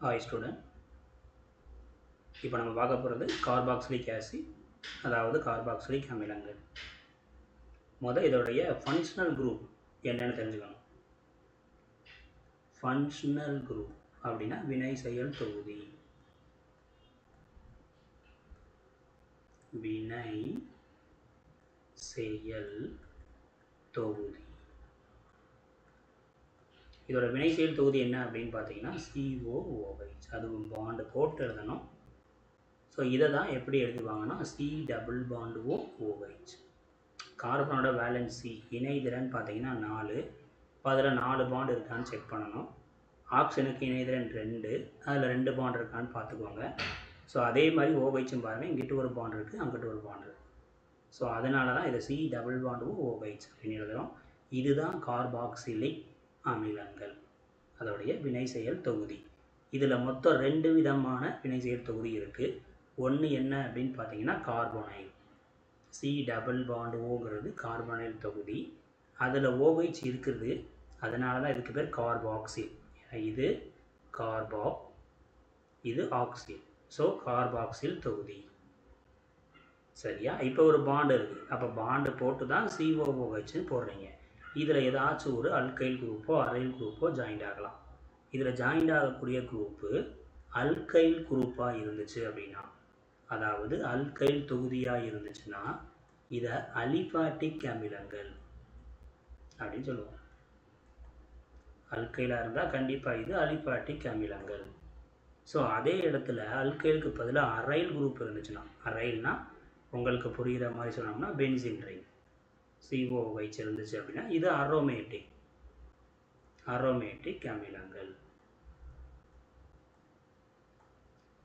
Hi student. இப்போ நம்ம பார்க்க போகிறது கார்பாக்சிலிக் ஆசிட், அதாவது கார்பாக்சிலிக் அமிலங்கள். இதோடைய ஃபங்க்ஷனல் குரூப் என்னன்னு தெரிஞ்சுக்கணும். ஃபங்க்ஷனல் குரூப் அப்படின்னா வினை செயல் தொகுதி. வினை செயல் தொகுதி. இதோட வினை செயல் தொகுதி என்ன அப்படின்னு பார்த்தீங்கன்னா COOH. அது பாண்டு போட்டு எழுதணும். ஸோ இதை தான் எப்படி எழுதுவாங்கன்னா C+OOH. கார்பனோட வேலன்சி இணைதிறன் பார்த்தீங்கன்னா 4. இப்போ அதில் 4 பாண்ட் இருக்கான்னு செக் பண்ணணும். ஆக்சிஜனுக்கு இணைதிறன் 2, அதில் 2 பாண்ட் இருக்கான்னு பார்த்துக்கோங்க. ஸோ அதே மாதிரி OHம் பாருங்கள், இங்கிட்டு ஒரு பாண்ட் இருக்குது, அங்கிட்டு ஒரு பாண்ட் இருக்குது. ஸோ அதனால தான் இதை C+OOH அப்படின்னு எழுதுகிறோம். இதுதான் கார்பாக்சிலிக் அமிலங்கள், அதோடைய வினை செயல் தொகுதி. இதில் மொத்தம் 2 விதமான வினை செயல் தொகுதி இருக்குது. ஒன்று என்ன அப்படின்னு பார்த்தீங்கன்னா கார்போனைல். C+Oங்கிறது கார்பனைல் தொகுதி. அதில் OH இருக்குது, அதனால தான் இதுக்கு பேர் கார்பாக்சில். இது கார்பாக், இது ஆக்சில். ஸோ கார்பாக்சில் தொகுதி. சரியா? இப்போ ஒரு பாண்டு இருக்குது, அப்போ பாண்டு போட்டு தான் COOHன்னு போடுறீங்க. இதில் ஏதாச்சும் ஒரு அல்கைல் குரூப்போ அரைல் குரூப்போ ஜாயிண்ட் ஆகலாம். இதில் ஜாயிண்ட் ஆகக்கூடிய குரூப்பு அல்கைல் குரூப்பாக இருந்துச்சு அப்படின்னா, அதாவது அல்கைல் தொகுதியாக இருந்துச்சுன்னா இதை அலிபாட்டிக் அமிலங்கள் அப்படின்னு சொல்லுவோம். அல்கைலாக இருந்தால் கண்டிப்பாக இது அலிபாட்டிக் அமிலங்கள். ஸோ அதே இடத்துல அல்கைலுக்கு பதிலாக அரைல் குரூப் இருந்துச்சுன்னா, அரைல்னா உங்களுக்கு புரிகிற மாதிரி சொன்னோம்னா பென்சின் ரிங், COOH இருந்துச்சு அப்படின்னா இது அரோமேட்டிக் அமிலங்கள்.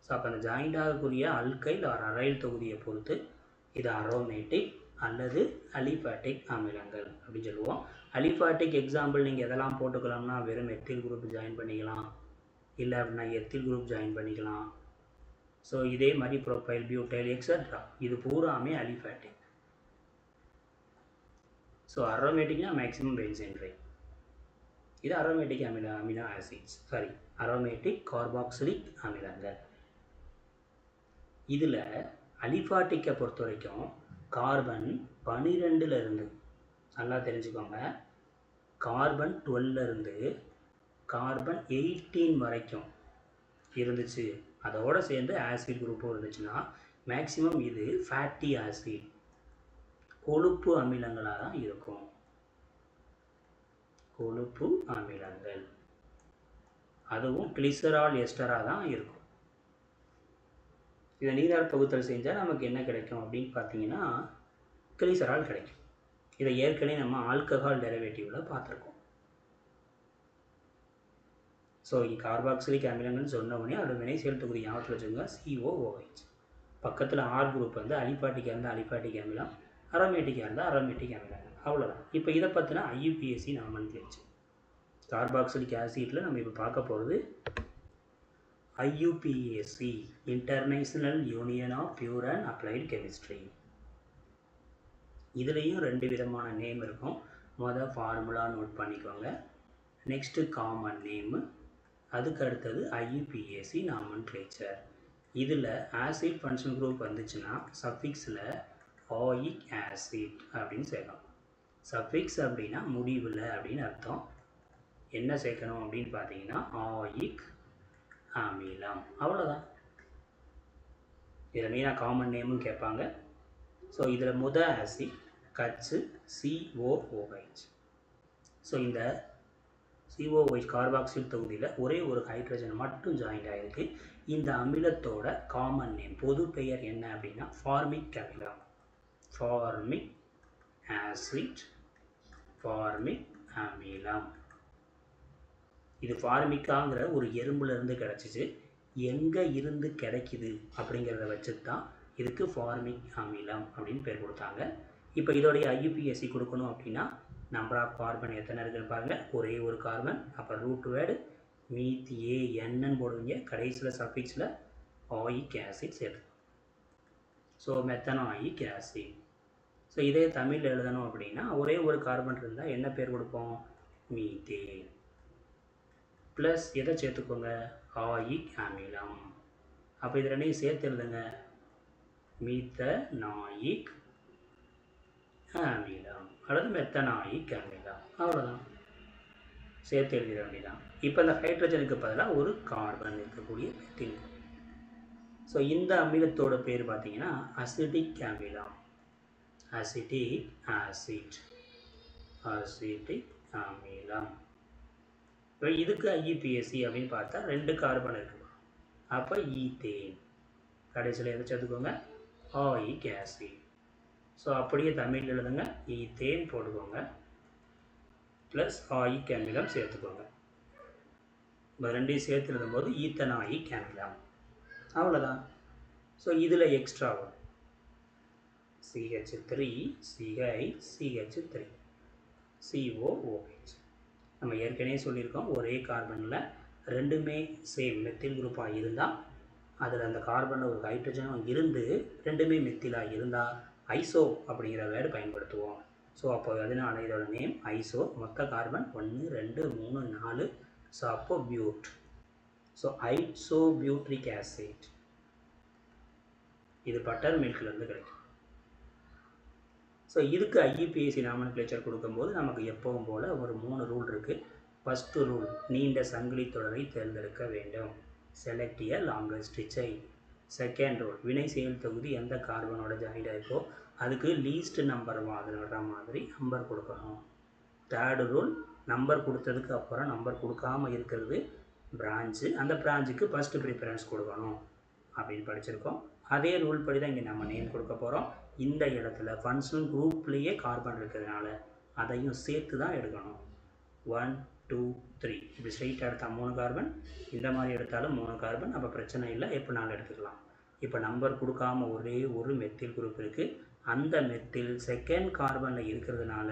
ஸோ அப்போ அந்த ஜாயிண்ட் ஆகக்கூடிய அல்கைல் ஆர் அரைல் தொகுதியை பொறுத்து இது அரோமேட்டிக் அல்லது அலிபாட்டிக் அமிலங்கள் அப்படின்னு சொல்லுவோம். அலிபாட்டிக் எக்ஸாம்பிள் நீங்கள் எதெல்லாம் போட்டுக்கலாம்னா வெறும் எத்தில் குரூப் ஜாயின் பண்ணிக்கலாம், இல்லை அப்படின்னா எத்தில் குரூப் ஜாயின் பண்ணிக்கலாம். ஸோ இதே மாதிரி ப்ரோபைல், பியூட்டைல் எக்ஸெட்ரா இது பூராமே அலிபாட்டிக். ஸோ அரோமேட்டிக்னா மேக்ஸிமம் பென்சீன் ரிங். இது aromatic amino acids, aromatic carboxylic அமிலங்கள். இதில் அலிபாட்டிக்கை பொறுத்த வரைக்கும் கார்பன் 12 நல்லா தெரிஞ்சுக்கோங்க, கார்பன் 12 கார்பன் 18 வரைக்கும் இருந்துச்சு. அதோடு சேர்ந்து ஆசிட் குரூப்பும் இருந்துச்சுன்னா மேக்சிமம் இது ஃபேட்டி ஆசிட், கொழுப்பு அமிலங்களாக தான் இருக்கும். கொழுப்பு அமிலங்கள், அதுவும் கிளிசரால் எஸ்டராக தான் இருக்கும். இதை நீரால் பகுத்தல் செஞ்சால் நமக்கு என்ன கிடைக்கும் அப்படின்னு பார்த்தீங்கன்னா கிளிசரால் கிடைக்கும். இதை ஏற்கனவே நம்ம ஆல்கஹால் டெரிவேட்டிவில் பார்த்துருக்கோம். ஸோ கார்பாக்சிலிக் அமிலங்கள்னு சொன்ன உடனே அதோட வினை செயல் தொகுதி ஞாபகத்தில் வச்சுக்கோங்க, COOH. பக்கத்தில் ஆர் குரூப் வந்து அலிபாட்டிக்காக இருந்தால் அலிபாட்டிக் அமிலம், அரோமேட்டிக்காக இருந்தால் அரோமேட்டிக் அமிலங்கள். அவ்வளோதான். இப்போ இதை பற்றின IUPAC நாமன்கிளேச்சர். கார்பாக்சிலிக் ஆசிட்டில் நம்ம இப்போ பார்க்க போகிறது IUPAC, international union of pure and applied chemistry. இதுலேயும் 2 விதமான நேம் இருக்கும். ஃபார்முலா நோட் பண்ணிக்கோங்க, நெக்ஸ்ட்டு காமன் நேமு, அதுக்கு அடுத்தது IUPAC நாமன்கிளேச்சர். இதில் ஆசிட் ஃபங்க்ஷன் குரூப் வந்துச்சுன்னா சஃபிக்ஸில் ஆயிக் ஆசிட் அப்படின்னு சேர்க்கணும். சஃபிக்ஸ் அப்படின்னா முடிவில் அப்படின்னு அர்த்தம். என்ன சேர்க்கணும் அப்படின்னு பார்த்தீங்கன்னா ஆயிக் அமிலம், அவ்வளோதான். இதில் மெயினாக காமன் நேமும் கேட்பாங்க. ஸோ இதில் ஆசிட் COOH. ஸோ இந்த COOH கார்பாக்சில் தொகுதியில் ஒரே ஒரு ஹைட்ரஜன் மட்டும் ஜாயிண்ட் ஆகிருக்கு. இந்த அமிலத்தோட காமன் நேம், பொது பெயர் என்ன அப்படின்னா ஃபார்மிக் அமிலம், ஃபார்மிக் ஆசிட், ஃபார்மிக் அமிலம். இது ஃபார்மிக்காங்கிற ஒரு எறும்புலேருந்து கிடச்சிச்சு. எங்கே இருந்து கிடைக்குது அப்படிங்கிறத வச்சு தான் இதுக்கு ஃபார்மிக் அமிலம் அப்படின்னு பேர் கொடுத்தாங்க. இப்போ இதோடைய IUPAC கொடுக்கணும் அப்படின்னா நம்பர் ஆஃப் கார்பன் எத்தனை இருக்குன்னு பாருங்கள். ஒரே ஒரு கார்பன், அப்புறம் ரூட் வேர்டு மீத் ANன்னு போடுவீங்க, கடைசியில் சஃபிக்ஸில் ஆயிக் ஆசிட் சேர்த்து. So methanoic acid. ஸோ இதே தமிழில் எழுதணும் அப்படின்னா ஒரே ஒரு கார்பன் இருந்தால் என்ன பேர் கொடுப்போம்? மீத்தேன். ப்ளஸ் எதை சேர்த்துக்கோங்க, ஆயிக் அமிலம். அப்போ இது ரெண்டையும் சேர்த்து எழுதுங்க, மீத்தனாயிக் அமிலம் அல்லது மெத்தனாயிக் அமிலம். அவ்வளோதான், சேர்த்து எழுதிட வேண்டியதான். இப்போ இந்த ஹைட்ரஜனுக்கு பதிலாக ஒரு கார்பன் இருக்கக்கூடிய மெத்தில். ஸோ இந்த அமிலத்தோட பேர் பார்த்தீங்கன்னா அசிட்டிக் அமிலம். அசிட்டிக் அமிலம். இப்போ இதுக்கு ஐயுபிஏசி அப்படின்னு பார்த்தா 2 கார்பன் இருக்குது. அப்போ ஈத்தேன். கடைசியில் எதை சேர்த்துக்கோங்க, ஆயிக் ஆசிட். ஸோ அப்படியே தமிழ் எழுதுங்க, ஈத்தேன் போட்டுக்கோங்க ப்ளஸ் ஆயிக் அமிலம் சேர்த்துக்கோங்க. இப்போ ரெண்டையும் சேர்த்து எழுதும்போது ஈத்தனாயிக் அமிலம். அவ்வளோதான். ஸோ இதில் எக்ஸ்ட்ரா வரும் CH3 CH CH3 COOH. நம்ம ஏற்கனவே சொல்லியிருக்கோம், ஒரே கார்பனில் ரெண்டுமே சேம் மெத்தில் குரூப்பாக இருந்தால், அதில் அந்த கார்பனில் ஒரு ஹைட்ரஜனும் இருந்து ரெண்டுமே மெத்திலாக இருந்தால் ஐசோ அப்படிங்கிற வேர்டு பயன்படுத்துவோம். ஸோ அப்போ அதனால இதோட நேம் ஐசோ. மொத்த கார்பன் 1 2 3 4. ஸோ அப்போ பியூட். So isobutyric acid. இது பட்டர் மில்க்லேருந்து கிடைக்கும். ஸோ இதுக்கு ஐயுபிஏசி நாமன்கிளேச்சர் கொடுக்கும்போது நமக்கு எப்பவும் போல் ஒரு 3 ரூல் இருக்குது. ஃபஸ்ட்டு ரூல், நீண்ட சங்கிலி தொடரை தேர்ந்தெடுக்க வேண்டும். செலக்ட் எ லாங்கஸ்ட் செயின். செகண்ட் ரூல், வினை செயல் தொகுதி எந்த கார்பனோட ஜாயிண்ட் ஆகிருக்கோ அதுக்கு லீஸ்ட் நம்பர் வர்ற மாதிரி நம்பர் கொடுக்கணும். தேர்டு ரூல், நம்பர் கொடுத்ததுக்கு அப்புறம் நம்பர் கொடுக்காமல் இருக்கிறது பிரான்ச்சு, அந்த பிரான்ச்சுக்கு ஃபஸ்ட்டு ப்ரிஃபரன்ஸ் கொடுக்கணும் அப்படின்னு படிச்சிருக்கோம். அதே ரூல் படி தான் இங்கே நம்ம நேம் கொடுக்க போகிறோம். இந்த இடத்துல ஃபங்க்ஷனல் குரூப்லேயே கார்பன் இருக்கிறதுனால அதையும் சேர்த்து தான் எடுக்கணும். 1 2 3 இப்படி ஸ்ட்ரைட்டாக எடுத்தால் 3 கார்பன், இந்த மாதிரி எடுத்தாலும் 3 கார்பன். அப்போ பிரச்சனை இல்லை, எப்போனாலும் எடுத்துக்கலாம். இப்போ நம்பர் கொடுக்காம ஒரே ஒரு மெத்தில் குரூப் இருக்குது. அந்த மெத்தில் செகண்ட் கார்பனில் இருக்கிறதுனால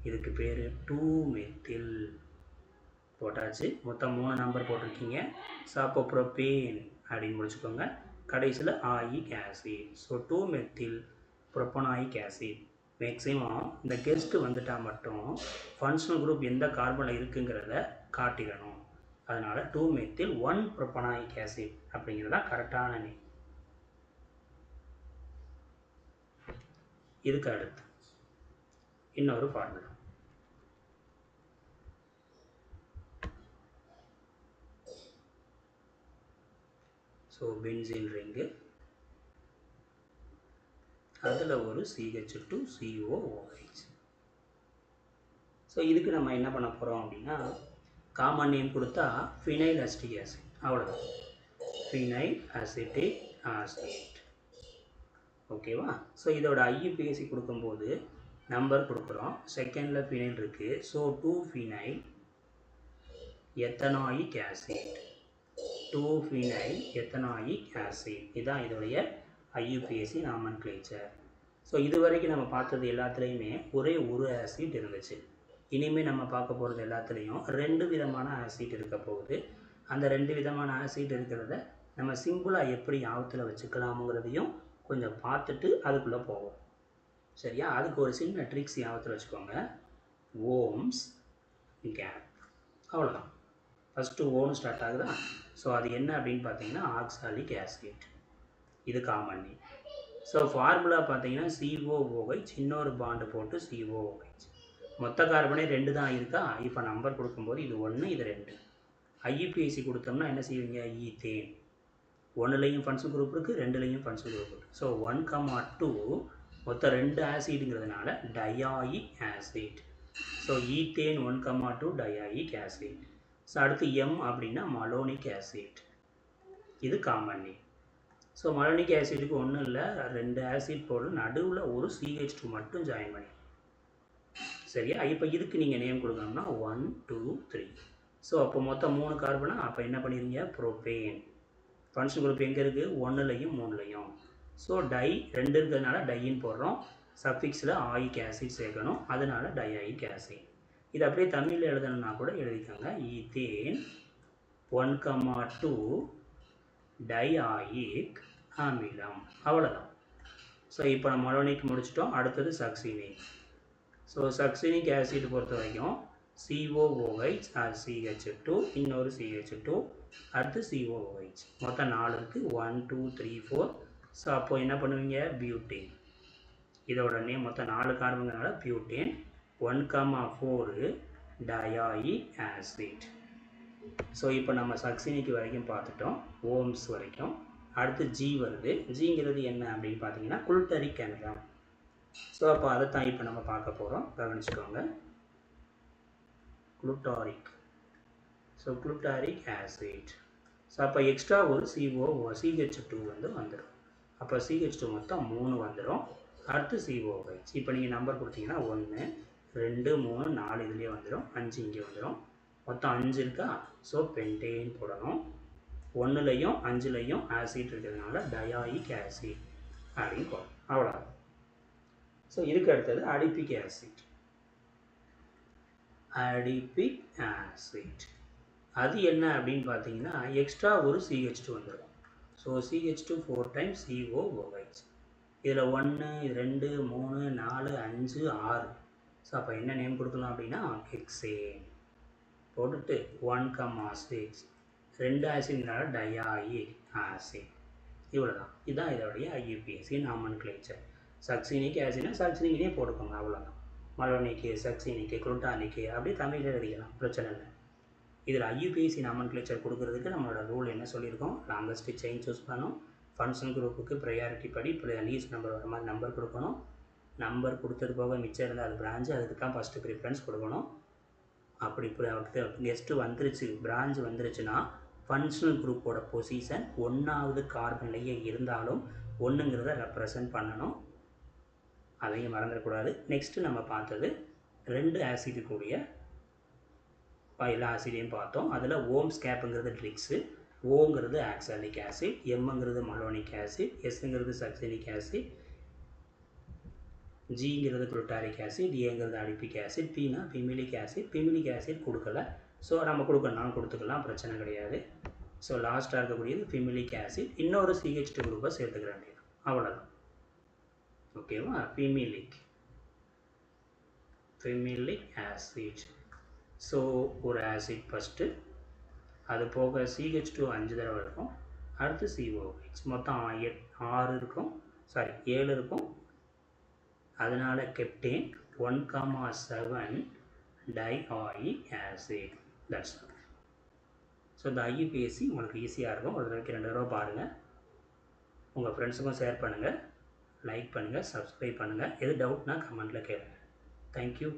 இதுக்கு பேர் 2 மெத்தில் போட்டாச்சு. மொத்தம் 3 நம்பர் போட்டிருக்கீங்க. ஸோ அப்போ ப்ரோபேன் அப்படின்னு முடிச்சுக்கோங்க. கடைசியில் oic acid. So 2 methyl propanoic acid. Maximum இந்த கெஸ்ட்டு வந்துட்டால் மட்டும் ஃபங்க்ஷனல் குரூப் எந்த கார்பனில் இருக்குங்கிறத காட்டிடணும். அதனால் 2 மெத்தில் 1 ப்ரோபனாயிக் ஆசிட் அப்படிங்கிறதா கரெக்டான நேம். இதுக்கு அடுத்து இன்னொரு ஃபார்முலா. ஸோ பென்சீன் ரிங்கு, அதில் ஒரு CH2 COOH. ஸோ இதுக்கு நம்ம என்ன பண்ண போகிறோம் அப்படின்னா, காமன் நேம் கொடுத்தா ஃபினைல் அசிட்டிக் ஆசிட். அவ்வளோதான், ஃபினைல் அசிட்டிக் ஆசிட். ஓகேவா? ஸோ இதோட ஐயுபிஏசி கொடுக்கும்போது நம்பர் கொடுக்குறோம். செகண்டில் ஃபினைல் இருக்குது. So 2 phenyl ethanoic acid. 2 phenyl ethanoic acid. இதுதான் இதோடைய ஐயுபிஏசி நாமன்கிளேச்சர். ஸோ இது வரைக்கும் நம்ம பார்த்தது எல்லாத்துலேயுமே ஒரே ஒரு ஆசிட் இருந்துச்சு. இனிமேல் நம்ம பார்க்க போகிறது எல்லாத்துலேயும் 2 விதமான ஆசிட் இருக்க போகுது. அந்த 2 விதமான ஆசிட் இருக்கிறத நம்ம சிம்பிளாக எப்படி ஞாபகத்தில் வச்சுக்கலாமுங்கிறதையும் கொஞ்சம் பார்த்துட்டு அதுக்குள்ளே போவோம். சரியா? அதுக்கு ஒரு சின்ன ட்ரிக்ஸ் ஞாபகத்தில் வச்சுக்கோங்க. ஓம்ஸ் கேப். அவ்வளோதான். ஃபஸ்ட்டு ஓன்னு ஸ்டார்ட் ஆகுதா? ஸோ அது என்ன அப்படின்னு பார்த்தீங்கன்னா ஆக்சாலிக் ஆசிட். இது காமன் நேம். ஸோ ஃபார்முலா பார்த்தீங்கன்னா COOH, இன்னொரு பாண்டு போட்டு COOH. மொத்த கார்பனே 2 தான் இருக்கா. இப்போ நம்பர் கொடுக்கும்போது இது 1 இது 2. ஐயுபிஏசி கொடுத்தோம்னா என்ன செய்வீங்க, ஈத்தேன். 1லையும் ஃபங்க்ஷனல் குரூப் இருக்குது, 2லையும் ஃபங்க்ஷனல் குரூப் இருக்குது. ஸோ 1,2 மொத்தம் 2 ஆசிடுங்கிறதுனால dioic acid. So ethane 1,2 dioic acid. So அடுத்து M அப்படின்னா மலோனிக் ஆசிட். இது காமன் நேம். ஸோ மலோனிக் ஆசிடுக்கு ஒன்றும் இல்லை, 2 ஆசிட் போட்டு நடுவில் ஒரு CH2 மட்டும் ஜாயின் பண்ணி. சரியா? இப்போ இதுக்கு நீங்கள் நேம் கொடுக்கணும்னா 1 2 3. ஸோ அப்போ மொத்தம் 3 கார்பனா, அப்போ என்ன பண்ணிடுங்க, ப்ரோபேன். ஃபங்க்ஷன் குரூப் எங்கே இருக்குது, 1லையும் 3லையும். ஸோ டை 2 இருக்கிறதுனால டைன்னு போடுறோம். சஃபிக்ஸில் ஆயிக் ஆசிட் சேர்க்கணும், அதனால டயாயிக் ஆசிட். இது அப்படியே தமிழில் எழுதணும்னா கூட எழுதிக்கோங்க, ஈத்தேன் 1,2 டயாயிக் அமிலம். அவ்வளோதான். ஸோ இப்போ நம்ம மலோனிக் முடிச்சிட்டோம். அடுத்தது சக்சினிக். ஸோ சக்சினிக் ஆசிட் பொறுத்த வரைக்கும் COOH ஆர் CH2 இன்னொரு CH2 அடுத்து COOH மொத்தம் 4 இருக்குது 1 2 3 4. ஸோ அப்போ என்ன பண்ணுவீங்க பியூட்டேன் இதோட நேம் மொத்தம் 4 கார்பன்கிறனால பியூட்டேன் 1,4 டயாயிக் ஆசிட். ஸோ இப்போ நம்ம சக்சினிக்கு வரைக்கும் பார்த்துட்டோம் ஓம்ஸ் வரைக்கும். அடுத்து ஜி வருது. ஜிங்கிறது என்ன அப்படின்னு பார்த்தீங்கன்னா குளுட்டரிக் அமிலம். ஸோ அப்போ அதை தான் இப்போ நம்ம பார்க்க போகிறோம். கவனிச்சுக்கோங்க. Glutaric. So glutaric acid. So அப்போ எக்ஸ்ட்ரா ஒரு CH2 வந்து வந்துடும். அப்போ CH2 மொத்தம் 3 வந்துடும். அடுத்து COOH. இப்போ நீங்கள் நம்பர் கொடுத்தீங்கன்னா 1 2 3 4 இதுலேயே வந்துடும். 5 இங்கே வந்துடும். மொத்தம் 5 இருக்கா. ஸோ பென்டேன் போடணும். 1லையும் 5லையும் ஆசிட் இருக்கிறதுனால டயாயிக் ஆசிட் அப்படின்னு போடணும். அவ்வளோதான். ஸோ இதுக்கு அடுத்தது அடிபிக் ஆசிட். அடிபிக் ஆசிட் அது என்ன அப்படின்னு பார்த்தீங்கன்னா எக்ஸ்ட்ரா ஒரு CH2 வந்துடும். So CH2 4 times COOH. இதில் 1 2 3 4 5 6. ஸோ அப்போ என்ன நேம் கொடுக்கலாம் அப்படின்னா ஹெக்சேன் போட்டுட்டு 1,6 2 ஆசிட்னால டயாயிக் ஆசிட். இவ்வளோதான். இதுதான் இதோடைய IUPAC நாமன்கிளேச்சர். சக்சினிக் ஆசிட்னா சக்சினிக்னே போட்டுக்கோங்க. அவ்வளோதான். மலோனிக்கு சக்சினிக்கு குளுட்டானிக்கு அப்படி தமிழில் எழுதிக்கலாம். பிரச்சனை இல்லை. இதில் IUPAC நாமன்கிளேச்சர் கொடுக்குறதுக்கு நம்மளோட ரூல் என்ன சொல்லியிருக்கோம். லாங்கஸ்ட் செயின் சூஸ் பண்ணணும். ஃபங்க்ஷன் குரூப்புக்கு ப்ரையாரிட்டி படி இப்போ லீஸ்ட் நம்பர் வர மாதிரி நம்பர் கொடுக்கணும். நம்பர் கொடுத்தது போக மிச்சம் இருந்தால் அது பிரான்ச்சு அதுக்கு தான் ஃபஸ்ட்டு ப்ரிஃபரன்ஸ் கொடுக்கணும். அப்படி கெஸ்ட்டு வந்துருச்சு பிரான்ச் வந்துருச்சுன்னா ஃபங்க்ஷனல் குரூப்போட பொசிஷன் 1வது கார்பன்லேயே இருந்தாலும் 1ங்கிறத ரெப்ரசன்ட் பண்ணணும். அதையும் மறந்துடக்கூடாது. நெக்ஸ்ட்டு நம்ம பார்த்தது 2 ஆசிட் கூடிய எல்லா ஆசிடையும் பார்த்தோம். அதில் ஓம்ஸ் கேப்புங்கிறது ட்ரிக்ஸு, ஓங்கிறது ஆக்சாலிக் ஆசிட், எம்ங்கிறது மலோனிக் ஆசிட், எஸ்ங்கிறது சக்சினிக் ஆசிட், ஜிங்கிறது குளுட்டாரிக் ஆசிட், ஏங்கிறது அடிபிக் ஆசிட், பீனா பிமிலிக் ஆசிட். பிமிலிக் ஆசிட் கொடுக்கல. ஸோ நம்ம கொடுக்கணும்னாலும் கொடுத்துக்கலாம், பிரச்சனை கிடையாது. ஸோ லாஸ்ட்டாக இருக்கக்கூடியது பிமிலிக் ஆசிட். இன்னொரு CH2 குரூப்பை சேர்த்துக்கிற வேண்டியது அவ்வளோதான். ஓகேவா. பிமிலிக் ஆசிட். ஸோ ஒரு ஆசிட் ஃபஸ்ட்டு, அது போக CH2 5 தடவை இருக்கும். அடுத்து COOH மொத்தம் 6 இருக்கும். 7 இருக்கும். அதனால் கெப்டேன் 1,7 டயாயிக் ஆசிட். That's all. ஸோ இந்த IUPAC உங்களுக்கு ஈஸியாக இருக்கும். ஒரு தடவைக்கு 2 தடவை பாருங்கள். உங்கள் ஃப்ரெண்ட்ஸுக்கும் ஷேர் பண்ணுங்கள், லைக் பண்ணுங்கள், சப்ஸ்கிரைப் பண்ணுங்கள். எது டவுட்னா கமெண்ட்டில் கேளுங்கள். தேங்க்யூ.